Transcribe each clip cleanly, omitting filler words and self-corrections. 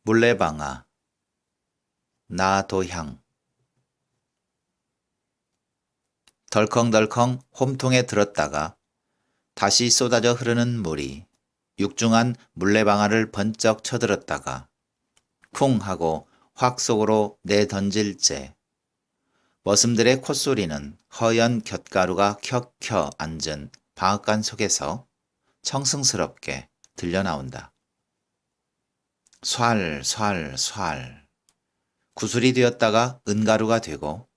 물레방아, 나도향. 덜컹덜컹 홈통에 들었다가 다시 쏟아져 흐르는 물이 육중한 물레방아를 번쩍 쳐들었다가 쿵 하고 확 속으로 내던질째 머슴들의 콧소리는 허연 곁가루가 켜켜 앉은 방앗간 속에서 청승스럽게 들려나온다. 쏴알 쏴알 쏴알 구슬이 되었다가 은가루가 되고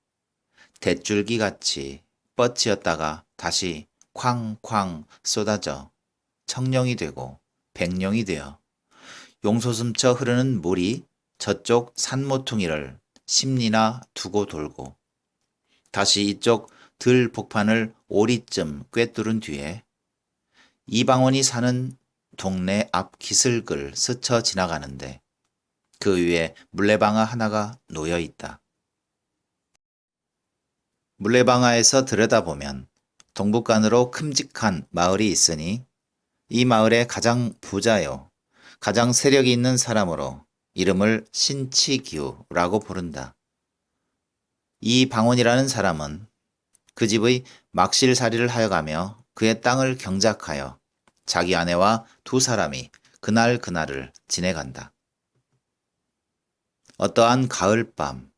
대줄기같이 뻗치었다가 다시 쾅쾅 쏟아져 청룡이 되고 백룡이 되어 용솟음쳐 흐르는 물이 저쪽 산모퉁이를 10리나 두고 돌고 다시 이쪽 들복판을 오리쯤 꿰뚫은 뒤에 이방원이 사는 동네 앞 기슭을 스쳐 지나가는데 그 위에 물레방아 하나가 놓여 있다. 물레방아에서 들여다보면 동북간으로 큼직한 마을이 있으니 이 마을의 가장 부자요, 가장 세력이 있는 사람으로 이름을 신치기우라고 부른다. 이 방원이라는 사람은 그 집의 막실살이를 하여가며 그의 땅을 경작하여 자기 아내와 두 사람이 그날을 지내간다. 어떠한 가을밤,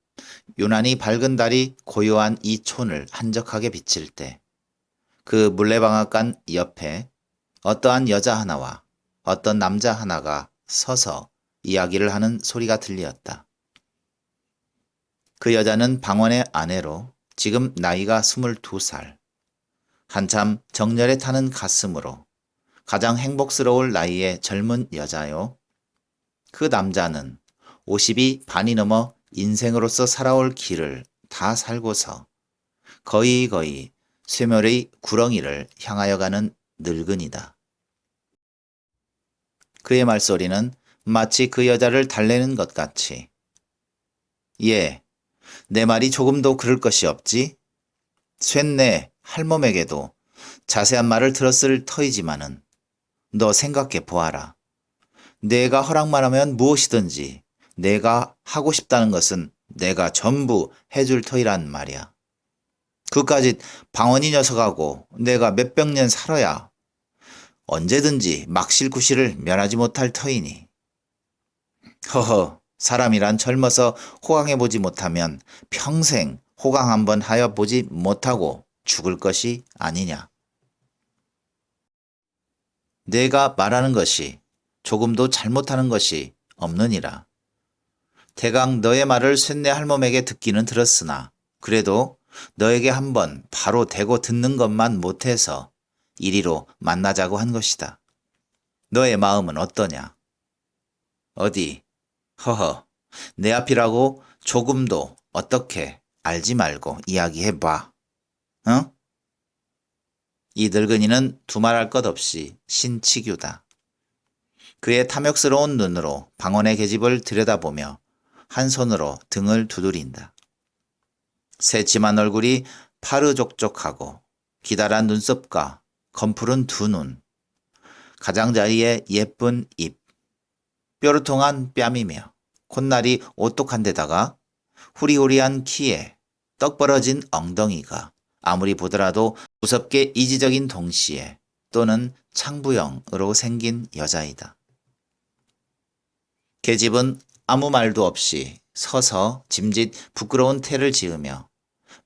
유난히 밝은 달이 고요한 이 촌을 한적하게 비칠 때 그 물레방앗간 옆에 어떠한 여자 하나와 어떤 남자 하나가 서서 이야기를 하는 소리가 들리었다. 그 여자는 방원의 아내로 지금 나이가 22살, 한참 정열에 타는 가슴으로 가장 행복스러울 나이의 젊은 여자요. 그 남자는 50이 반이 넘어 인생으로서 살아올 길을 다 살고서 거의 쇠멸의 구렁이를 향하여 가는 늙은이다. 그의 말소리는 마치 그 여자를 달래는 것 같이 예, 내 말이 조금도 그럴 것이 없지? 쇳내 할멈에게도 자세한 말을 들었을 터이지만은 너 생각해 보아라. 내가 허락만 하면 무엇이든지 내가 하고 싶다는 것은 내가 전부 해줄 터이란 말이야. 그까짓 방언이 녀석하고 내가 몇백 년 살아야 언제든지 막실구실을 면하지 못할 터이니. 허허, 사람이란 젊어서 호강해보지 못하면 평생 호강 한번 하여 보지 못하고 죽을 것이 아니냐. 내가 말하는 것이 조금도 잘못하는 것이 없느니라. 대강 너의 말을 쇳내 할멈에게 듣기는 들었으나 그래도 너에게 한번 바로 대고 듣는 것만 못해서 이리로 만나자고 한 것이다. 너의 마음은 어떠냐? 어디, 허허, 내 앞이라고 조금도 어떻게 알지 말고 이야기해봐. 어? 이 늙은이는 두말할 것 없이 신치규다. 그의 탐욕스러운 눈으로 방언의 계집을 들여다보며 한 손으로 등을 두드린다. 새침한 얼굴이 파르족족하고 기다란 눈썹과 검푸른 두 눈, 가장자리의 예쁜 입, 뾰루통한 뺨이며 콧날이 오똑한 데다가 후리후리한 키에 떡 벌어진 엉덩이가 아무리 보더라도 무섭게 이지적인 동시에 또는 창부형으로 생긴 여자이다. 계집은 아무 말도 없이 서서 짐짓 부끄러운 태를 지으며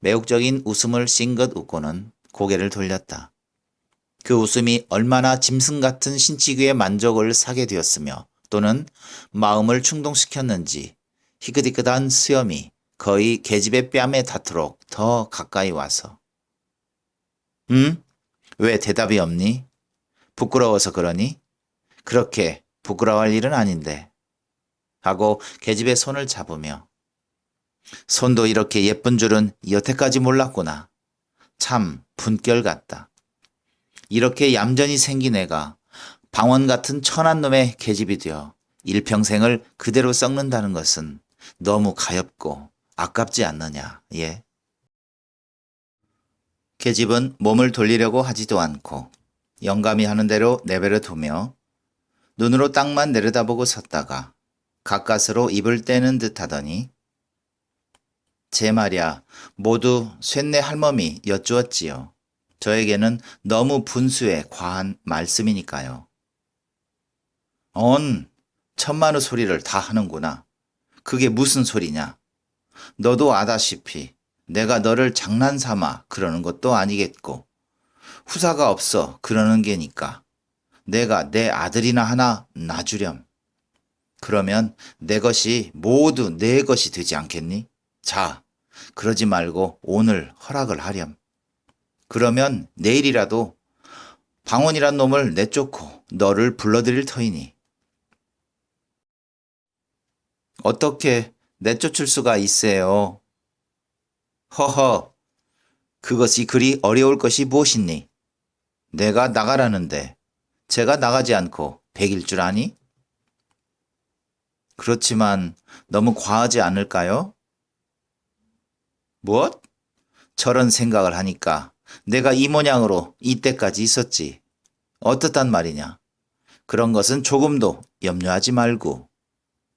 매혹적인 웃음을 싱긋 웃고는 고개를 돌렸다. 그 웃음이 얼마나 짐승 같은 신치규의 만족을 사게 되었으며 또는 마음을 충동시켰는지 희끗희끗한 수염이 거의 계집의 뺨에 닿도록 더 가까이 와서 응? 왜 대답이 없니? 부끄러워서 그러니? 그렇게 부끄러워할 일은 아닌데 하고 계집의 손을 잡으며 손도 이렇게 예쁜 줄은 여태까지 몰랐구나. 참 분결 같다. 이렇게 얌전히 생긴 애가 방언 같은 천한 놈의 계집이 되어 일평생을 그대로 썩는다는 것은 너무 가엾고 아깝지 않느냐, 예? 계집은 몸을 돌리려고 하지도 않고 영감이 하는 대로 내버려 두며 눈으로 땅만 내려다보고 섰다가 가까스로 입을 떼는 듯 하더니 제 말야 모두 쇳내 할멈이 여쭈었지요. 저에게는 너무 분수에 과한 말씀이니까요. 천만의 소리를 다 하는구나. 그게 무슨 소리냐? 너도 아다시피 내가 너를 장난삼아 그러는 것도 아니겠고 후사가 없어 그러는 게니까 내가 내 아들이나 하나 놔주렴. 그러면 내 것이 모두 내 것이 되지 않겠니? 자, 그러지 말고 오늘 허락을 하렴. 그러면 내일이라도 방원이란 놈을 내쫓고 너를 불러들일 터이니. 어떻게 내쫓을 수가 있어요? 허허, 그것이 그리 어려울 것이 무엇이니? 내가 나가라는데 제가 나가지 않고 백일 줄 아니? 그렇지만 너무 과하지 않을까요? 무엇? 저런 생각을 하니까 내가 이 모양으로 이때까지 있었지. 어떻단 말이냐? 그런 것은 조금도 염려하지 말고.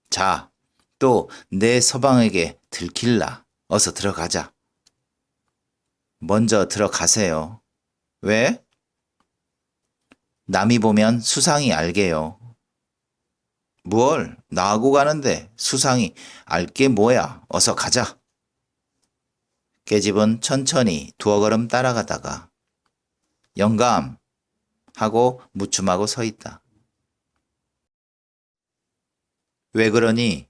자, 또 내 서방에게 들킬라. 어서 들어가자. 먼저 들어가세요. 왜? 남이 보면 수상이 알게요. 뭘? 나하고 가는데 수상이 알게 뭐야? 어서 가자. 계집은 천천히 두어 걸음 따라가다가 영감 하고 무춤하고 서 있다. 왜 그러니?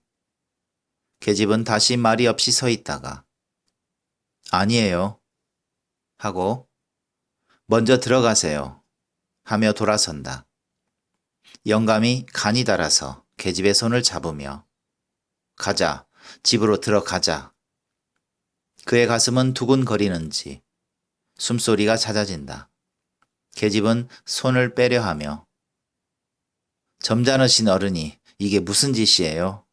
계집은 다시 말이 없이 서 있다가 아니에요 하고 먼저 들어가세요 하며 돌아선다. 영감이 간이 달아서 계집의 손을 잡으며 가자, 집으로 들어가자. 그의 가슴은 두근거리는지 숨소리가 잦아진다. 계집은 손을 빼려 하며 점잖으신 어른이 이게 무슨 짓이에요?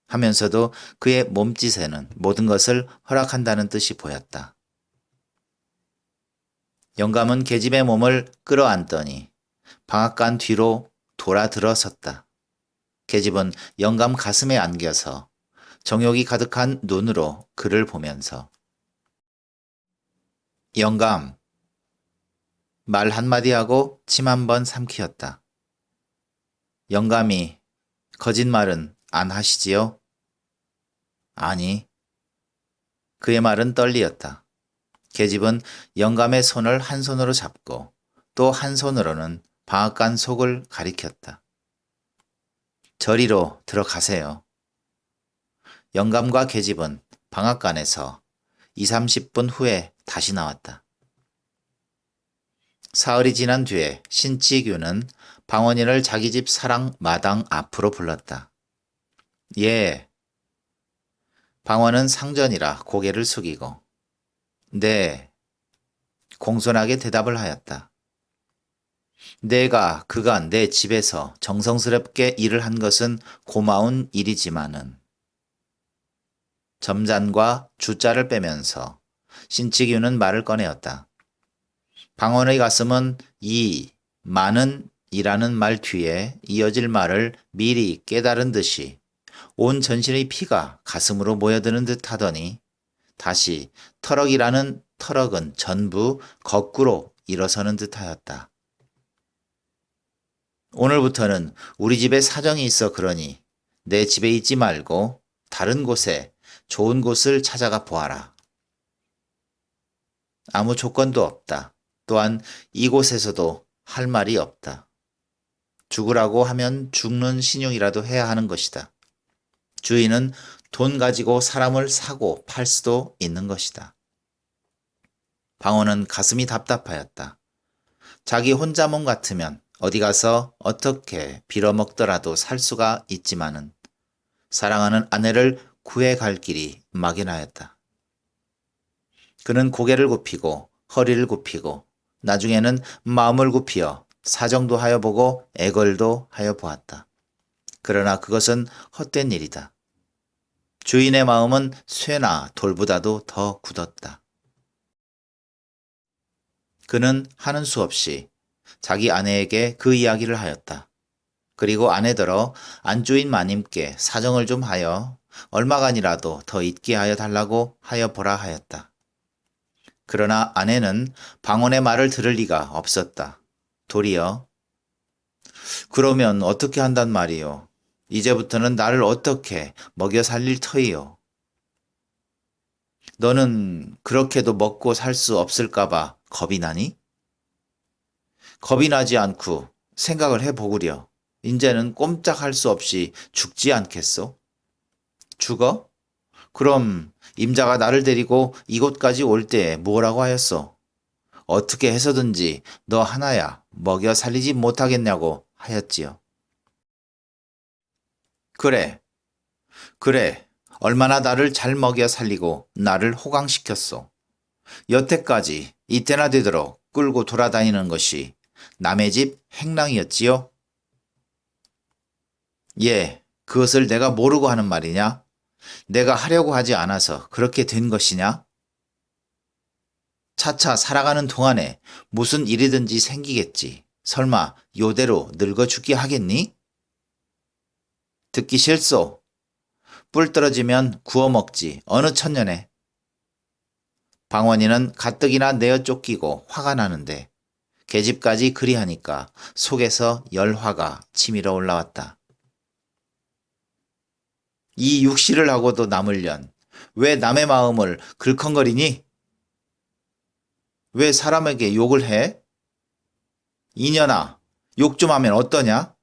하면서도 그의 몸짓에는 모든 것을 허락한다는 뜻이 보였다. 영감은 계집의 몸을 끌어안더니 방앗간 뒤로 돌아 들어섰다. 계집은 영감 가슴에 안겨서 정욕이 가득한 눈으로 그를 보면서 영감 말 한마디 하고 침 한 번 삼키었다. 영감이 거짓말은 안 하시지요? 아니. 그의 말은 떨리었다. 계집은 영감의 손을 한 손으로 잡고 또 한 손으로는 방앗간 속을 가리켰다. 저리로 들어가세요. 영감과 계집은 방앗간에서 20, 30분 후에 다시 나왔다. 사흘이 지난 뒤에 신치규는 방원인을 자기 집 사랑 마당 앞으로 불렀다. 예. 방원은 상전이라 고개를 숙이고 네. 공손하게 대답을 하였다. 내가 그간 내 집에서 정성스럽게 일을 한 것은 고마운 일이지만은 점잔과 주자를 빼면서 신치규는 말을 꺼내었다. 방원의 가슴은 이 많은 이라는 말 뒤에 이어질 말을 미리 깨달은 듯이 온 전신의 피가 가슴으로 모여드는 듯 하더니 다시 터럭이라는 터럭은 전부 거꾸로 일어서는 듯 하였다. 오늘부터는 우리 집에 사정이 있어 그러니 내 집에 있지 말고 다른 곳에 좋은 곳을 찾아가 보아라. 아무 조건도 없다. 또한 이곳에서도 할 말이 없다. 죽으라고 하면 죽는 신용이라도 해야 하는 것이다. 주인은 돈 가지고 사람을 사고 팔 수도 있는 것이다. 방원은 가슴이 답답하였다. 자기 혼자 몸 같으면 어디 가서 어떻게 빌어먹더라도 살 수가 있지만은 사랑하는 아내를 구해갈 길이 막연하였다. 그는 고개를 굽히고 허리를 굽히고 나중에는 마음을 굽히어 사정도 하여 보고 애걸도 하여 보았다. 그러나 그것은 헛된 일이다. 주인의 마음은 쇠나 돌보다도 더 굳었다. 그는 하는 수 없이 자기 아내에게 그 이야기를 하였다. 그리고 아내더러 안주인 마님께 사정을 좀 하여 얼마간이라도 더 있게 하여 달라고 하여 보라 하였다. 그러나 아내는 방언의 말을 들을 리가 없었다. 도리어 그러면 어떻게 한단 말이요? 이제부터는 나를 어떻게 먹여 살릴 터이요? 너는 그렇게도 먹고 살 수 없을까봐 겁이 나니? 겁이 나지 않고 생각을 해보구려. 인제는 꼼짝할 수 없이 죽지 않겠소? 죽어? 그럼 임자가 나를 데리고 이곳까지 올 때에 뭐라고 하였소? 어떻게 해서든지 너 하나야 먹여 살리지 못하겠냐고 하였지요. 그래, 그래. 얼마나 나를 잘 먹여 살리고 나를 호강시켰소. 여태까지 이때나 되도록 끌고 돌아다니는 것이 남의 집 행랑이었지요? 예, 그것을 내가 모르고 하는 말이냐? 내가 하려고 하지 않아서 그렇게 된 것이냐? 차차 살아가는 동안에 무슨 일이든지 생기겠지. 설마 요대로 늙어 죽게 하겠니? 듣기 싫소. 뿔 떨어지면 구워 먹지. 어느 천년에. 방원이는 가뜩이나 내어 쫓기고 화가 나는데 계집까지 그리하니까 속에서 열화가 치밀어 올라왔다. 이 육시를 하고도 남을련 왜 남의 마음을 글컹거리니? 왜 사람에게 욕을 해? 이년아, 욕 좀 하면 어떠냐?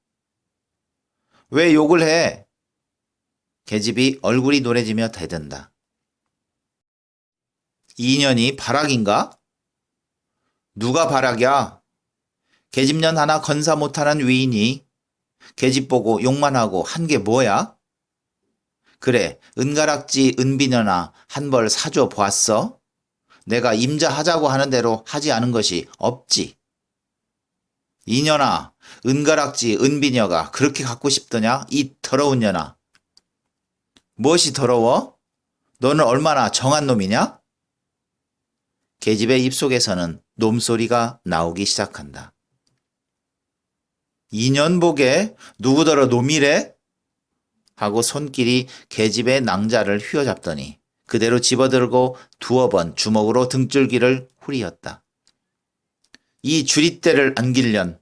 왜 욕을 해? 계집이 얼굴이 노래지며 대든다. 이년이 발악인가? 누가 발악이야? 계집년 하나 건사 못하는 위인이 계집 보고 욕만 하고 한 게 뭐야? 그래, 은가락지 은비녀나 한 벌 사줘 보았어? 내가 임자하자고 하는 대로 하지 않은 것이 없지. 이년아, 은가락지 은비녀가 그렇게 갖고 싶더냐? 이 더러운 년아. 무엇이 더러워? 너는 얼마나 정한 놈이냐? 계집의 입속에서는 놈소리가 나오기 시작한다. 이년복에 누구더러 놈이래? 하고 손길이 계집의 낭자를 휘어잡더니 그대로 집어들고 두어 번 주먹으로 등줄기를 후리었다. 이 주리대를 안길련.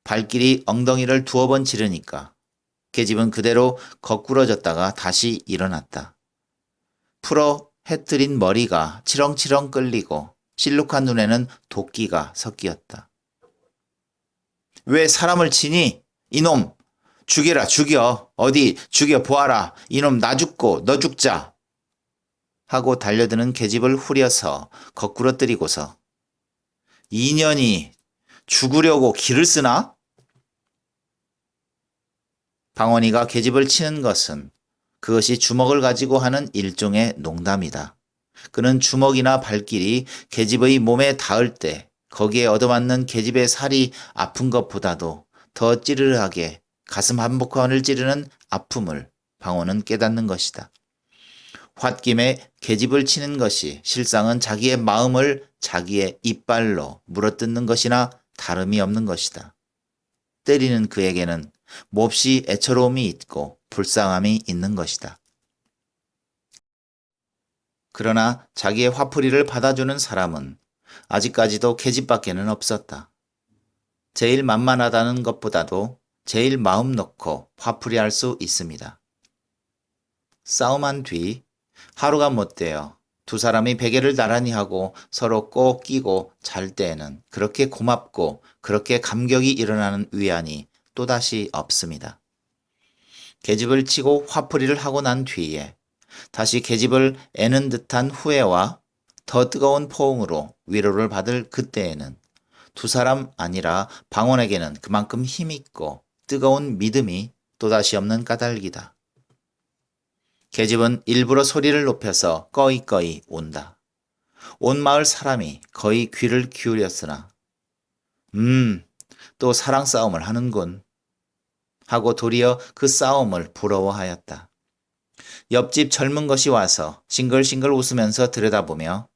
발길이 엉덩이를 두어 번 지르니까 계집은 그대로 거꾸러졌다가 다시 일어났다. 풀어 해뜨린 머리가 치렁치렁 끌리고 실룩한 눈에는 도끼가 섞이었다. 왜 사람을 치니? 이놈! 죽여라 죽여! 어디 죽여 보아라! 이놈 나 죽고 너 죽자! 하고 달려드는 계집을 후려서 거꾸로 뜨리고서 이년이 죽으려고 기를 쓰나? 방언이가 계집을 치는 것은 그것이 주먹을 가지고 하는 일종의 농담이다. 그는 주먹이나 발길이 계집의 몸에 닿을 때 거기에 얻어맞는 계집의 살이 아픈 것보다도 더 찌르르하게 가슴 한복판을 찌르는 아픔을 방언은 깨닫는 것이다. 홧김에 계집을 치는 것이 실상은 자기의 마음을 자기의 이빨로 물어뜯는 것이나 다름이 없는 것이다. 때리는 그에게는 몹시 애처로움이 있고 불쌍함이 있는 것이다. 그러나 자기의 화풀이를 받아주는 사람은 아직까지도 계집밖에는 없었다. 제일 만만하다는 것보다도 제일 마음 놓고 화풀이할 수 있습니다. 싸움한 뒤 하루가 못되어 두 사람이 베개를 나란히 하고 서로 꼭 끼고 잘 때에는 그렇게 고맙고 그렇게 감격이 일어나는 위안이 또다시 없습니다. 계집을 치고 화풀이를 하고 난 뒤에 다시 계집을 애는 듯한 후회와 더 뜨거운 포옹으로 위로를 받을 그때에는 두 사람 아니라 방언에게는 그만큼 힘있고 뜨거운 믿음이 또다시 없는 까닭이다. 계집은 일부러 소리를 높여서 꺼이꺼이 온다. 온 마을 사람이 거의 귀를 기울였으나 또 사랑 싸움을 하는군 하고 도리어 그 싸움을 부러워하였다. 옆집 젊은 것이 와서 싱글싱글 웃으면서 들여다보며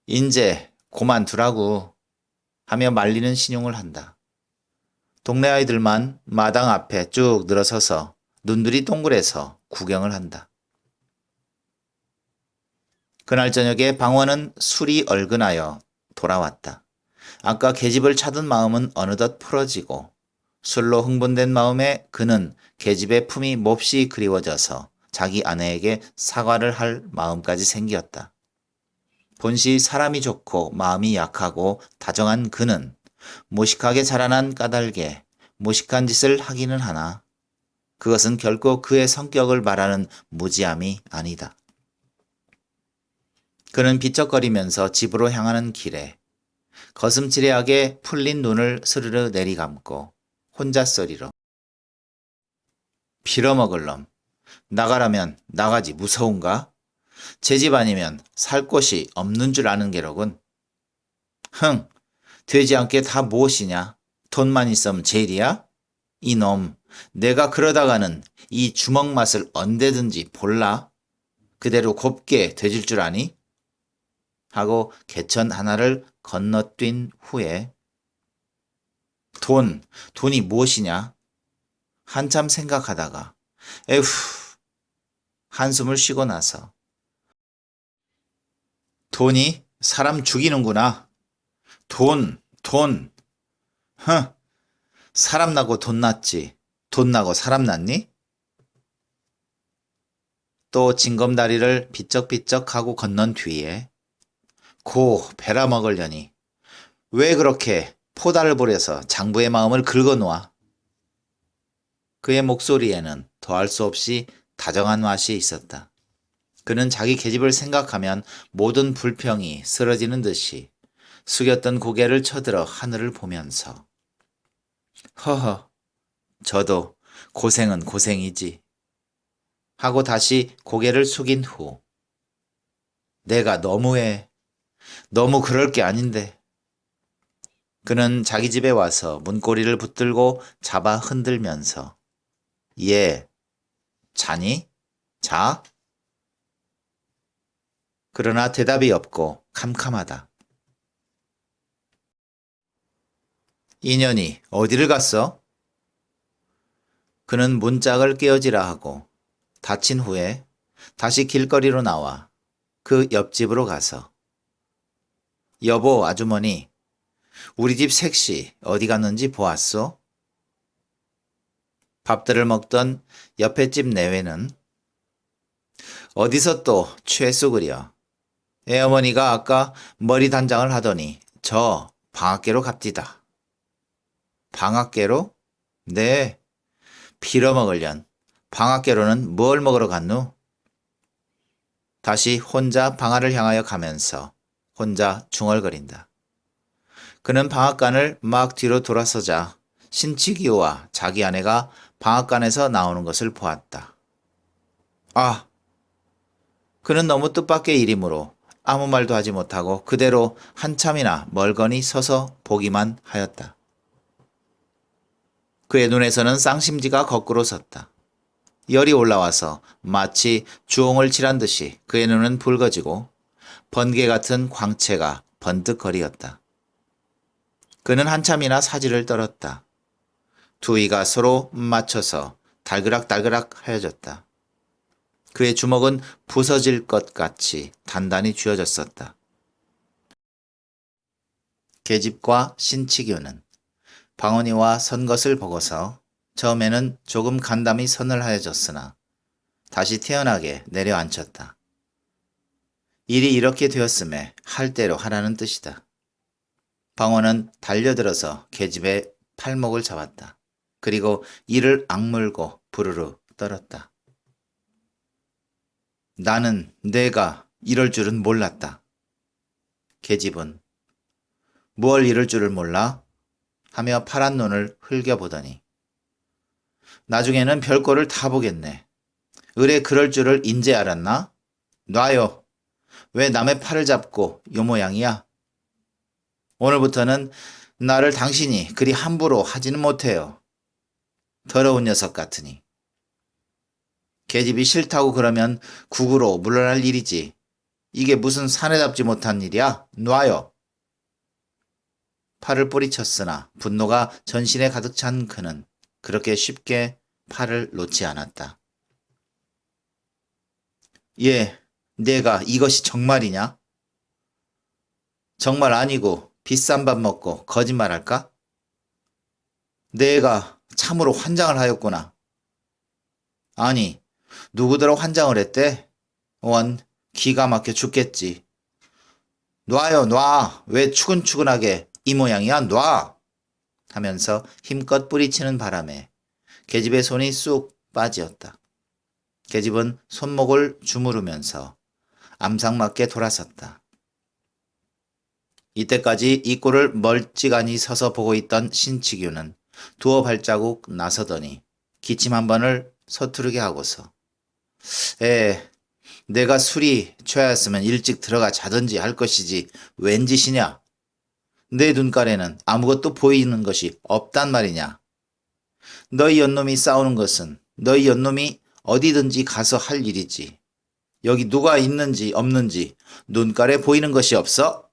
인제 고만두라고 하며 말리는 신용을 한다. 동네 아이들만 마당 앞에 쭉 늘어서서 눈들이 동그래서 구경을 한다. 그날 저녁에 방원은 술이 얼근하여 돌아왔다. 아까 계집을 찾은 마음은 어느덧 풀어지고 술로 흥분된 마음에 그는 계집의 품이 몹시 그리워져서 자기 아내에게 사과를 할 마음까지 생겼다. 본시 사람이 좋고 마음이 약하고 다정한 그는 무식하게 자라난 까닭에 무식한 짓을 하기는 하나 그것은 결코 그의 성격을 말하는 무지함이 아니다. 그는 비쩍거리면서 집으로 향하는 길에 거슴지레하게 풀린 눈을 스르르 내리감고 혼잣소리로 빌어먹을 놈, 나가라면 나가지 무서운가? 제 집 아니면 살 곳이 없는 줄 아는 게로군. 흥, 되지 않게 다 무엇이냐? 돈만 있으면 제일이야? 이놈, 내가 그러다가는 이 주먹 맛을 언제든지 볼라? 그대로 곱게 되질 줄 아니? 하고 개천 하나를 건너뛴 후에 돈이 무엇이냐? 한참 생각하다가 에휴, 한숨을 쉬고 나서 돈이 사람 죽이는구나. 돈, 흥, 사람 나고 돈 났지. 돈 나고 사람 났니? 또 징검다리를 비쩍비쩍하고 건넌 뒤에 고 베라 먹으려니 왜 그렇게 포달을 부려서 장부의 마음을 긁어놓아? 그의 목소리에는 더할 수 없이 다정한 맛이 있었다. 그는 자기 계집을 생각하면 모든 불평이 쓰러지는 듯이 숙였던 고개를 쳐들어 하늘을 보면서 허허, 저도 고생은 고생이지 하고 다시 고개를 숙인 후 내가 너무해. 너무 그럴 게 아닌데. 그는 자기 집에 와서 문고리를 붙들고 잡아 흔들면서 예, 자니? 자? 그러나 대답이 없고 캄캄하다. 인연이 어디를 갔어? 그는 문짝을 깨어지라 하고 닫힌 후에 다시 길거리로 나와 그 옆집으로 가서 여보 아주머니 우리 집 색시 어디 갔는지 보았소? 밥들을 먹던 옆에 집 내외는 어디서 또 최수그려. 애어머니가 아까 머리 단장을 하더니 저 방앗개로 갑디다. 방앗개로? 네, 빌어먹을련. 방앗개로는 뭘 먹으러 갔누? 다시 혼자 방앗을 향하여 가면서 혼자 중얼거린다. 그는 방앗간을 막 뒤로 돌아서자 신치기와 자기 아내가 방앗간에서 나오는 것을 보았다. 아! 그는 너무 뜻밖의 일이므로 아무 말도 하지 못하고 그대로 한참이나 멀거니 서서 보기만 하였다. 그의 눈에서는 쌍심지가 거꾸로 섰다. 열이 올라와서 마치 주홍을 칠한 듯이 그의 눈은 붉어지고 번개 같은 광채가 번뜩거리었다. 그는 한참이나 사지를 떨었다. 두 이가 서로 맞춰서 달그락달그락 하여졌다. 그의 주먹은 부서질 것 같이 단단히 쥐어졌었다. 계집과 신치교는 방언이와 선 것을 보고서 처음에는 조금 간담이 선을 하여졌으나 다시 태연하게 내려앉혔다. 일이 이렇게 되었음에 할 대로 하라는 뜻이다. 방언은 달려들어서 계집의 팔목을 잡았다. 그리고 이를 악물고 부르르 떨었다. 나는 내가 이럴 줄은 몰랐다. 계집은 무얼 이럴 줄을 몰라? 하며 파란 눈을 흘겨보더니 나중에는 별꼴을 다 보겠네. 의뢰 그럴 줄을 인제 알았나? 놔요. 왜 남의 팔을 잡고 요 모양이야? 오늘부터는 나를 당신이 그리 함부로 하지는 못해요. 더러운 녀석 같으니. 계집이 싫다고 그러면 국으로 물러날 일이지. 이게 무슨 사내답지 못한 일이야? 놔요. 팔을 뿌리쳤으나 분노가 전신에 가득 찬 그는 그렇게 쉽게 팔을 놓지 않았다. 예, 내가 이것이 정말이냐? 정말 아니고 비싼 밥 먹고 거짓말할까? 내가 참으로 환장을 하였구나. 아니, 누구더러 환장을 했대? 원, 기가 막혀 죽겠지. 놔요, 놔. 왜 추근추근하게 이 모양이야, 놔. 하면서 힘껏 뿌리치는 바람에 계집의 손이 쑥 빠지었다. 계집은 손목을 주무르면서 암상맞게 돌아섰다. 이때까지 이 꼴을 멀찌감히 서서 보고 있던 신치규는 두어 발자국 나서더니 기침 한 번을 서투르게 하고서 내가 술이 취하였으면 일찍 들어가 자든지 할 것이지 웬 짓이냐? 내 눈깔에는 아무것도 보이는 것이 없단 말이냐? 너희 연놈이 싸우는 것은 너희 연놈이 어디든지 가서 할 일이지. 여기 누가 있는지 없는지 눈깔에 보이는 것이 없어?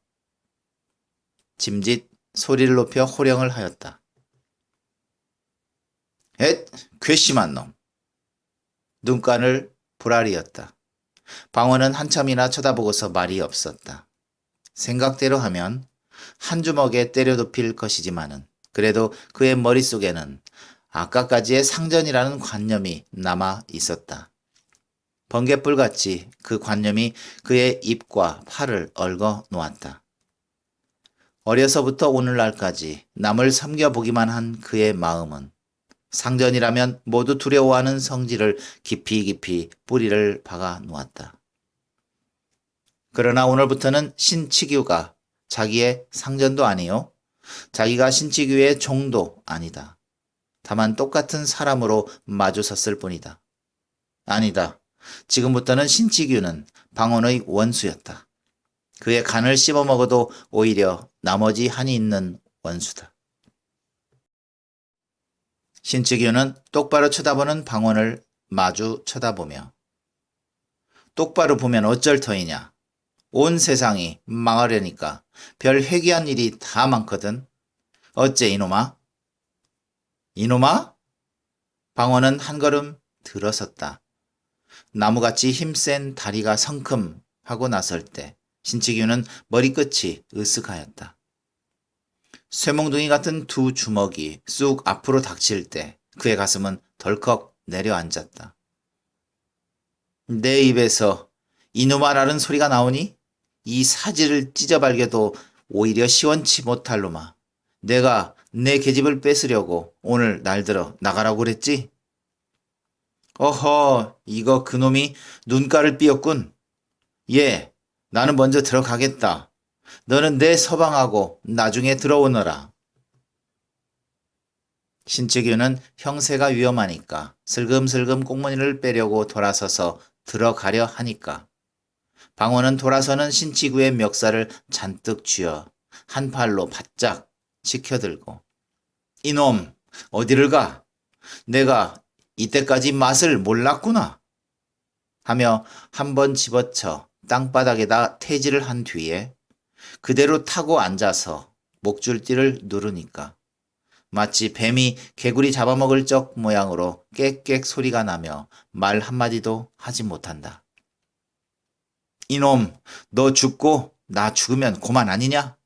짐짓 소리를 높여 호령을 하였다. 엣, 괘씸한 놈. 눈깔을 부라리었다. 방원은 한참이나 쳐다보고서 말이 없었다. 생각대로 하면 한 주먹에 때려도 필 것이지만은 그래도 그의 머릿속에는 아까까지의 상전이라는 관념이 남아 있었다. 번갯불같이 그 관념이 그의 입과 팔을 얽어 놓았다. 어려서부터 오늘날까지 남을 섬겨보기만 한 그의 마음은 상전이라면 모두 두려워하는 성질을 깊이 깊이 뿌리를 박아 놓았다. 그러나 오늘부터는 신치규가 자기의 상전도 아니요, 자기가 신치규의 종도 아니다. 다만 똑같은 사람으로 마주섰을 뿐이다. 아니다. 지금부터는 신치규는 방원의 원수였다. 그의 간을 씹어먹어도 오히려 나머지 한이 있는 원수다. 신치규는 똑바로 쳐다보는 방원을 마주 쳐다보며 똑바로 보면 어쩔 터이냐. 온 세상이 망하려니까 별 회개한 일이 다 많거든. 어째 이놈아? 이놈아? 방원은 한 걸음 들어섰다. 나무같이 힘센 다리가 성큼 하고 나설 때 신치규는 머리끝이 으쓱하였다. 쇠몽둥이 같은 두 주먹이 쑥 앞으로 닥칠 때 그의 가슴은 덜컥 내려앉았다. 내 입에서 이놈아라는 소리가 나오니 이 사지를 찢어발겨도 오히려 시원치 못할 놈아. 내가 내 계집을 뺏으려고 오늘 날들어 나가라고 그랬지? 어허, 이거 그놈이 눈가를 삐었군. 예, 나는 먼저 들어가겠다. 너는 내 서방하고 나중에 들어오너라. 신치규는 형세가 위험하니까 슬금슬금 꽁무니를 빼려고 돌아서서 들어가려 하니까 방원은 돌아서는 신치규의 멱살을 잔뜩 쥐어 한 팔로 바짝 지켜들고 이놈 어디를 가? 내가 이때까지 맛을 몰랐구나 하며 한 번 집어쳐 땅바닥에다 태질을 한 뒤에 그대로 타고 앉아서 목줄띠를 누르니까 마치 뱀이 개구리 잡아먹을 적 모양으로 깨깨 소리가 나며 말 한마디도 하지 못한다. 이놈, 너 죽고 나 죽으면 고만 아니냐?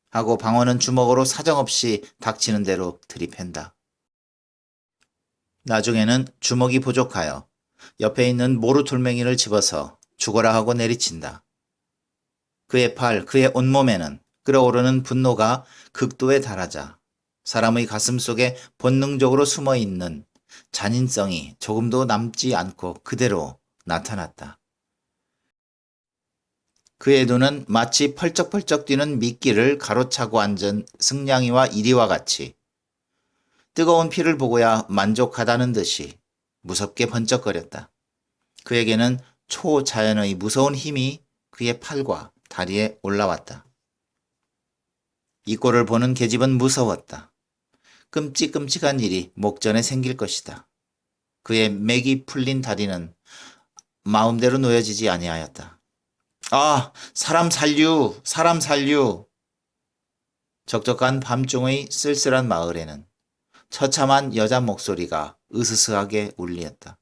하고 방원은 주먹으로 사정없이 닥치는 대로 들이팬다. 나중에는 주먹이 부족하여 옆에 있는 모루돌멩이를 집어서 죽어라 하고 내리친다. 그의 팔, 그의 온몸에는 끓어오르는 분노가 극도에 달하자 사람의 가슴 속에 본능적으로 숨어있는 잔인성이 조금도 남지 않고 그대로 나타났다. 그의 눈은 마치 펄쩍펄쩍 뛰는 미끼를 가로차고 앉은 승냥이와 이리와 같이 뜨거운 피를 보고야 만족하다는 듯이 무섭게 번쩍거렸다. 그에게는 초자연의 무서운 힘이 그의 팔과 다리에 올라왔다. 이 꼴을 보는 계집은 무서웠다. 끔찍끔찍한 일이 목전에 생길 것이다. 그의 맥이 풀린 다리는 마음대로 놓여지지 아니하였다. 아, 사람 살류, 사람 살류. 적적한 밤중의 쓸쓸한 마을에는 처참한 여자 목소리가 으스스하게 울리었다.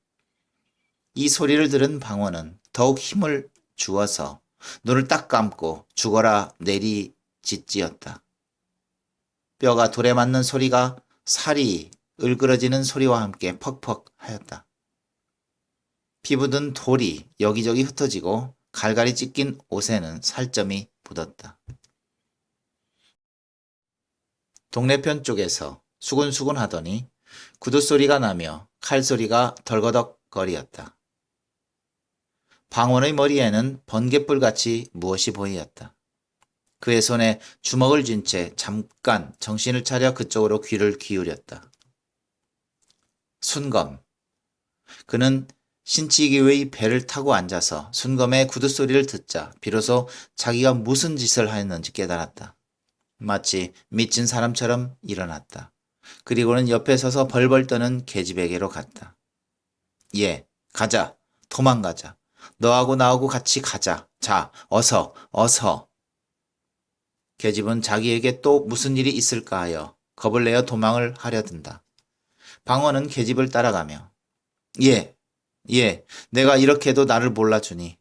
이 소리를 들은 방원은 더욱 힘을 주어서 눈을 딱 감고 죽어라 내리짓지었다. 뼈가 돌에 맞는 소리가 살이 을그러지는 소리와 함께 퍽퍽 하였다. 피부든 돌이 여기저기 흩어지고 갈갈이 찢긴 옷에는 살점이 묻었다. 동네편 쪽에서 수군수군 하더니 구두소리가 나며 칼소리가 덜거덕거리었다. 방원의 머리에는 번갯불같이 무엇이 보이었다. 그의 손에 주먹을 쥔 채 잠깐 정신을 차려 그쪽으로 귀를 기울였다. 순검. 그는 신치기의 배를 타고 앉아서 순검의 구두소리를 듣자 비로소 자기가 무슨 짓을 하였는지 깨달았다. 마치 미친 사람처럼 일어났다. 그리고는 옆에 서서 벌벌 떠는 계집에게로 갔다. 예, 가자. 도망가자. 너하고 나하고 같이 가자. 자, 어서, 어서. 계집은 자기에게 또 무슨 일이 있을까 하여 겁을 내어 도망을 하려 든다. 방원은 계집을 따라가며 예, 내가 이렇게도 나를 몰라주니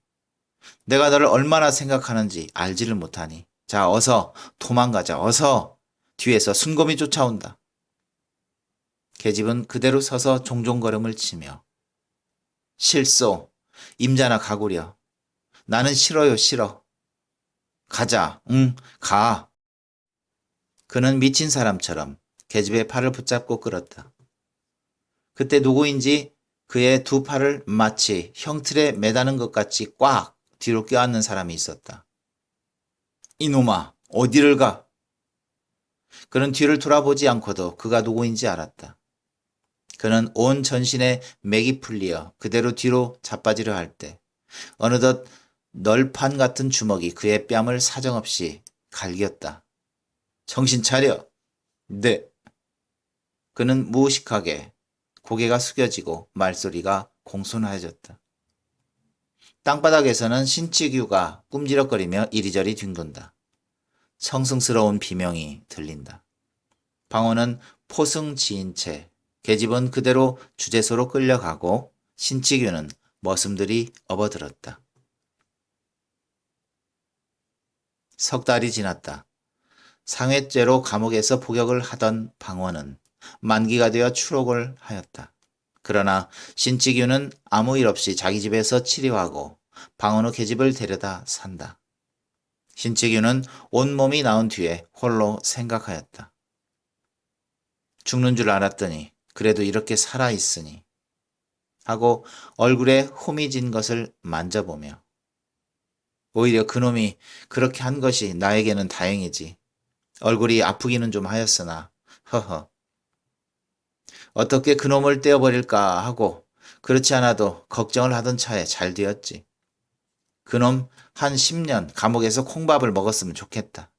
내가 너를 얼마나 생각하는지 알지를 못하니 자, 어서 도망가자. 어서. 뒤에서 순검이 쫓아온다. 계집은 그대로 서서 종종걸음을 치며 실소, 임자나 가구려. 나는 싫어요, 싫어. 가자. 응, 가. 그는 미친 사람처럼 계집의 팔을 붙잡고 끌었다. 그때 누구인지 그의 두 팔을 마치 형틀에 매다는 것 같이 꽉 뒤로 껴안는 사람이 있었다. 이놈아, 어디를 가? 그는 뒤를 돌아보지 않고도 그가 누구인지 알았다. 그는 온 전신에 맥이 풀리어 그대로 뒤로 자빠지려 할 때 어느덧 널판 같은 주먹이 그의 뺨을 사정없이 갈겼다. 정신 차려. 네. 그는 무의식하게 고개가 숙여지고 말소리가 공손해졌다. 땅바닥에서는 신치규가 꿈지럭거리며 이리저리 뒹군다. 성승스러운 비명이 들린다. 방호는 포승지인 채 계집은 그대로 주재소로 끌려가고 신치규는 머슴들이 업어들었다. 석 달이 지났다. 상해죄로 감옥에서 복역을 하던 방원은 만기가 되어 추록을 하였다. 그러나 신치규는 아무 일 없이 자기 집에서 치료하고 방원의 계집을 데려다 산다. 신치규는 온몸이 나은 뒤에 홀로 생각하였다. 죽는 줄 알았더니 그래도 이렇게 살아있으니 하고 얼굴에 홈이 진 것을 만져보며 오히려 그놈이 그렇게 한 것이 나에게는 다행이지. 얼굴이 아프기는 좀 하였으나 허허. 어떻게 그놈을 떼어버릴까 하고 그렇지 않아도 걱정을 하던 차에 잘 되었지. 그놈 한 10년 감옥에서 콩밥을 먹었으면 좋겠다.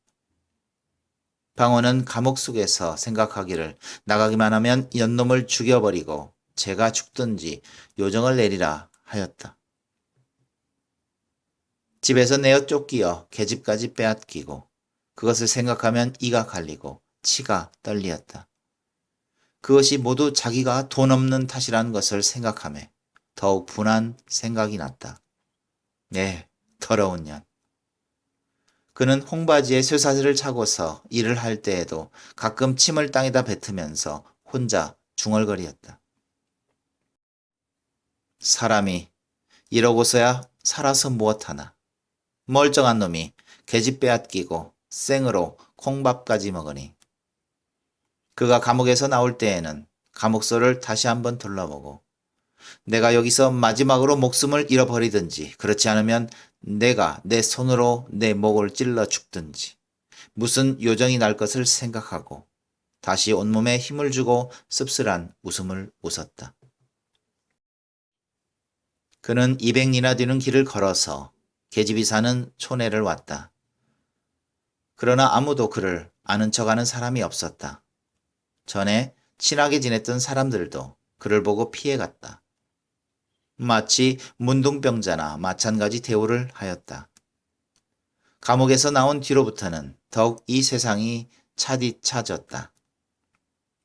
방원은 감옥 속에서 생각하기를 나가기만 하면 연놈을 죽여버리고 제가 죽든지 요정을 내리라 하였다. 집에서 내어 쫓기어 계집까지 빼앗기고 그것을 생각하면 이가 갈리고 치가 떨리었다. 그것이 모두 자기가 돈 없는 탓이라는 것을 생각하며 더욱 분한 생각이 났다. 네, 더러운 년. 그는 홍바지에 쇠사슬을 차고서 일을 할 때에도 가끔 침을 땅에다 뱉으면서 혼자 중얼거리었다. 사람이 이러고서야 살아서 무엇하나. 멀쩡한 놈이 계집 빼앗기고 생으로 콩밥까지 먹으니. 그가 감옥에서 나올 때에는 감옥소를 다시 한번 둘러보고 내가 여기서 마지막으로 목숨을 잃어버리든지 그렇지 않으면 내가 내 손으로 내 목을 찔러 죽든지 무슨 요정이 날 것을 생각하고 다시 온몸에 힘을 주고 씁쓸한 웃음을 웃었다. 그는 200리나 되는 길을 걸어서 계집이 사는 촌에를 왔다. 그러나 아무도 그를 아는 척하는 사람이 없었다. 전에 친하게 지냈던 사람들도 그를 보고 피해갔다. 마치 문둥병자나 마찬가지 대우를 하였다. 감옥에서 나온 뒤로부터는 더욱 이 세상이 차디차졌다.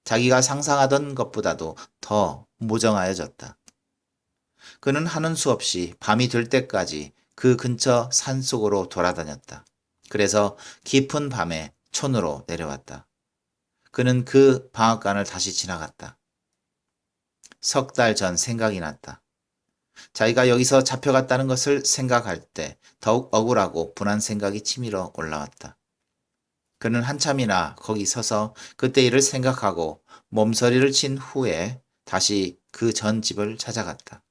자기가 상상하던 것보다도 더 무정하여졌다. 그는 하는 수 없이 밤이 될 때까지 그 근처 산속으로 돌아다녔다. 그래서 깊은 밤에 촌으로 내려왔다. 그는 그 방앗간을 다시 지나갔다. 석 달 전 생각이 났다. 자기가 여기서 잡혀갔다는 것을 생각할 때 더욱 억울하고 분한 생각이 치밀어 올라왔다. 그는 한참이나 거기 서서 그때 일을 생각하고 몸서리를 친 후에 다시 그 전 집을 찾아갔다.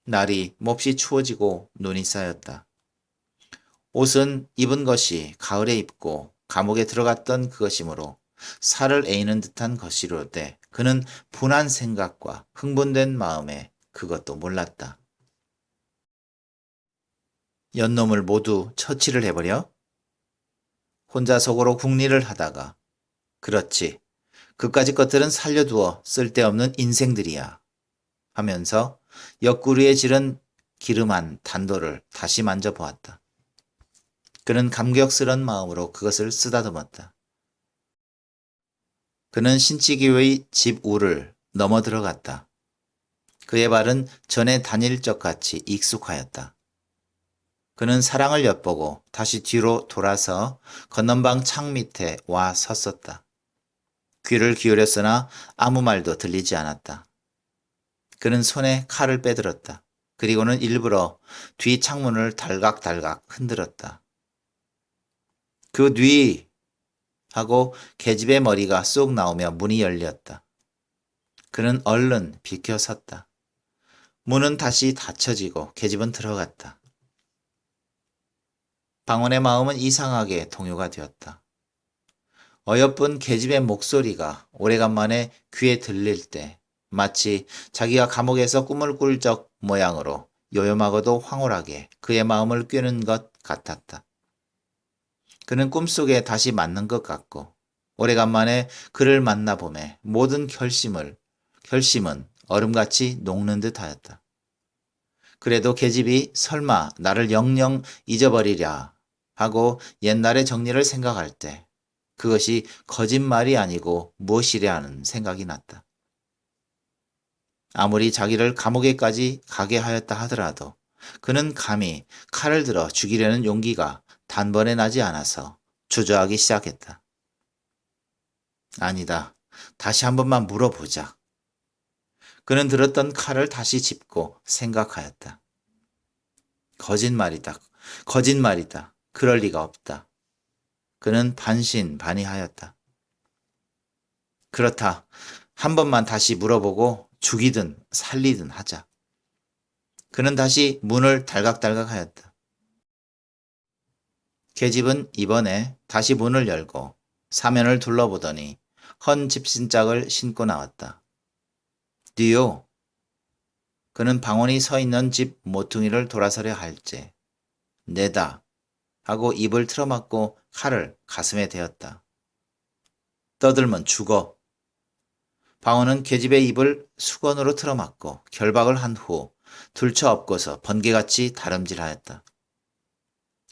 날이 몹시 추워지고 눈이 쌓였다. 옷은 입은 것이 가을에 입고 감옥에 들어갔던 그것이므로 살을 에이는 듯한 것이로되 그는 분한 생각과 흥분된 마음에 그것도 몰랐다. 연놈을 모두 처치를 해버려? 혼자 속으로 궁리를 하다가 그렇지, 그까짓 것들은 살려두어 쓸데없는 인생들이야 하면서 옆구리에 지른 기름한 단도를 다시 만져보았다. 그는 감격스런 마음으로 그것을 쓰다듬었다. 그는 신치기의 집 우를 넘어 들어갔다. 그의 발은 전에 다닐 적같이 익숙하였다. 그는 사랑을 엿보고 다시 뒤로 돌아서 건넌방 창 밑에 와 섰었다. 귀를 기울였으나 아무 말도 들리지 않았다. 그는 손에 칼을 빼들었다. 그리고는 일부러 뒤 창문을 달각달각 흔들었다. 그 뒤! 하고 계집의 머리가 쏙 나오며 문이 열렸다. 그는 얼른 비켜 섰다. 문은 다시 닫혀지고 계집은 들어갔다. 방언의 마음은 이상하게 동요가 되었다. 어여쁜 계집의 목소리가 오래간만에 귀에 들릴 때 마치 자기가 감옥에서 꿈을 꿀 적 모양으로 요염하고도 황홀하게 그의 마음을 꿰는 것 같았다. 그는 꿈속에 다시 맞는 것 같고 오래간만에 그를 만나봄에 모든 결심은 얼음같이 녹는 듯 하였다. 그래도 계집이 설마 나를 영영 잊어버리랴 하고 옛날의 정리를 생각할 때 그것이 거짓말이 아니고 무엇이랴 하는 생각이 났다. 아무리 자기를 감옥에까지 가게 하였다 하더라도 그는 감히 칼을 들어 죽이려는 용기가 단번에 나지 않아서 주저하기 시작했다. 아니다. 다시 한 번만 물어보자. 그는 들었던 칼을 다시 짚고 생각하였다. 거짓말이다. 거짓말이다. 그럴 리가 없다. 그는 반신반의하였다. 그렇다. 한 번만 다시 물어보고 죽이든 살리든 하자. 그는 다시 문을 달각달각하였다. 계집은 이번에 다시 문을 열고 사면을 둘러보더니 헌 집신짝을 신고 나왔다. 뒤요. 그는 방언이 서 있는 집 모퉁이를 돌아서려 할제 내다 하고 입을 틀어막고 칼을 가슴에 대었다. 떠들면 죽어. 방언은 계집의 입을 수건으로 틀어막고 결박을 한 후 들쳐엎고서 번개같이 다름질하였다.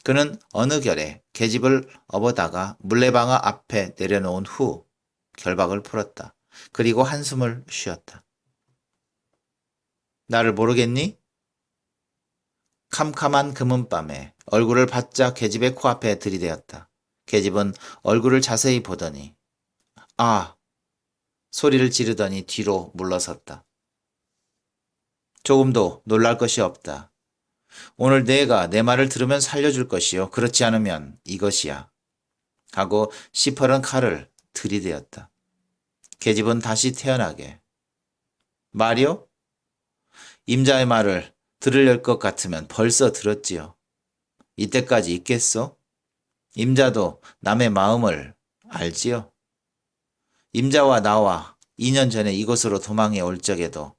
그는 어느 결에 계집을 업어다가 물레방아 앞에 내려놓은 후 결박을 풀었다. 그리고 한숨을 쉬었다. 나를 모르겠니? 캄캄한 금은밤에 얼굴을 바짝 계집의 코앞에 들이대었다. 계집은 얼굴을 자세히 보더니 아! 소리를 지르더니 뒤로 물러섰다. 조금도 놀랄 것이 없다. 오늘 내가 내 말을 들으면 살려줄 것이요. 그렇지 않으면 이것이야. 하고 시퍼런 칼을 들이대었다. 계집은 다시 태어나게. 말이요? 임자의 말을 들으려 것 같으면 벌써 들었지요. 이때까지 있겠소? 임자도 남의 마음을 알지요. 임자와 나와 2년 전에 이곳으로 도망해 올 적에도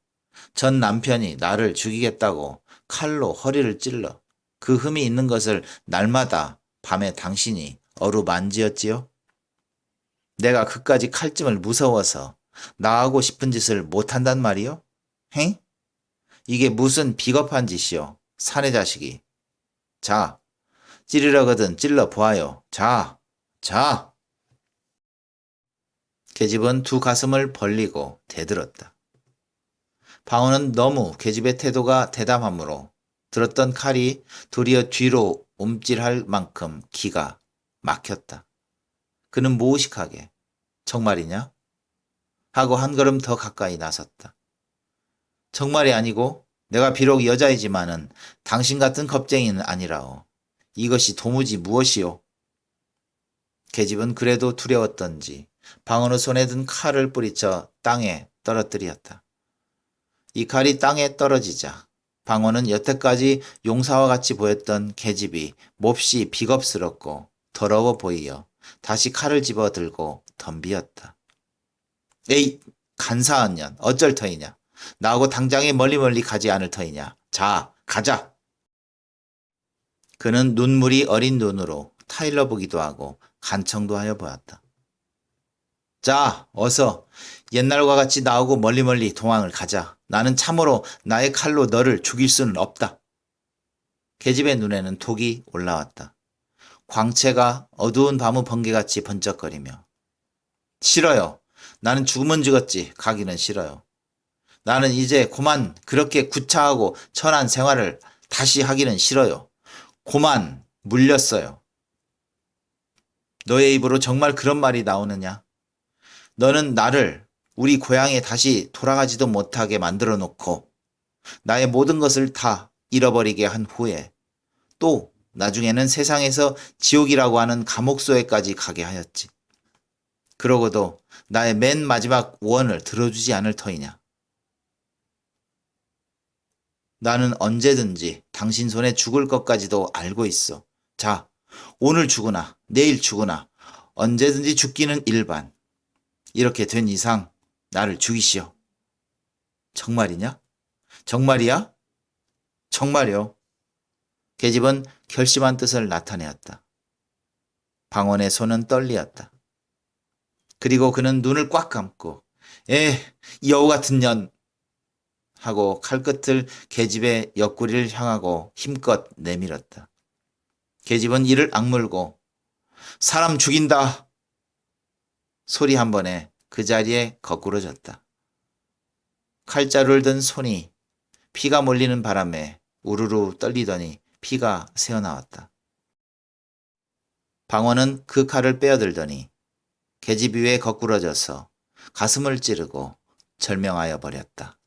전 남편이 나를 죽이겠다고 칼로 허리를 찔러 그 흠이 있는 것을 날마다 밤에 당신이 어루만지었지요. 내가 그까지 칼찜을 무서워서 나하고 싶은 짓을 못한단 말이요? 행? 이게 무슨 비겁한 짓이요, 사내 자식이. 자, 찌르려거든 찔러 보아요. 자, 자! 계집은 두 가슴을 벌리고 대들었다. 방어는 너무 계집의 태도가 대담하므로 들었던 칼이 도리어 뒤로 움찔할 만큼 기가 막혔다. 그는 무의식하게 정말이냐? 하고 한 걸음 더 가까이 나섰다. 정말이 아니고 내가 비록 여자이지만은 당신 같은 겁쟁이는 아니라오. 이것이 도무지 무엇이오? 계집은 그래도 두려웠던지 방어의 손에 든 칼을 뿌리쳐 땅에 떨어뜨렸다. 이 칼이 땅에 떨어지자 방어는 여태까지 용사와 같이 보였던 계집이 몹시 비겁스럽고 더러워 보이어 다시 칼을 집어 들고 덤비었다. 에이, 간사한 년, 어쩔 터이냐? 나하고 당장에 멀리 가지 않을 터이냐? 자, 가자! 그는 눈물이 어린 눈으로 타일러 보기도 하고 간청도 하여 보았다. 자, 어서 옛날과 같이 나오고 멀리 동항을 가자. 나는 참으로 나의 칼로 너를 죽일 수는 없다. 계집의 눈에는 독이 올라왔다. 광채가 어두운 밤의 번개같이 번쩍거리며. 싫어요. 나는 죽으면 죽었지. 가기는 싫어요. 나는 이제 그만 그렇게 구차하고 천한 생활을 다시 하기는 싫어요. 그만 물렸어요. 너의 입으로 정말 그런 말이 나오느냐? 너는 나를 우리 고향에 다시 돌아가지도 못하게 만들어 놓고 나의 모든 것을 다 잃어버리게 한 후에 또 나중에는 세상에서 지옥이라고 하는 감옥소에까지 가게 하였지. 그러고도 나의 맨 마지막 원을 들어주지 않을 터이냐. 나는 언제든지 당신 손에 죽을 것까지도 알고 있어. 자, 오늘 죽으나 내일 죽으나 언제든지 죽기는 일반. 이렇게 된 이상 나를 죽이시오. 정말이냐? 정말이야? 정말이요. 계집은 결심한 뜻을 나타내었다. 방원의 손은 떨리었다. 그리고 그는 눈을 꽉 감고 여우 같은 년 하고 칼끝을 계집의 옆구리를 향하고 힘껏 내밀었다. 계집은 이를 악물고 사람 죽인다 소리 한 번에 그 자리에 거꾸러졌다. 칼자루를 든 손이 피가 몰리는 바람에 우르르 떨리더니 피가 새어나왔다. 방원은 그 칼을 빼어들더니 계집 위에 거꾸러져서 가슴을 찌르고 절명하여 버렸다.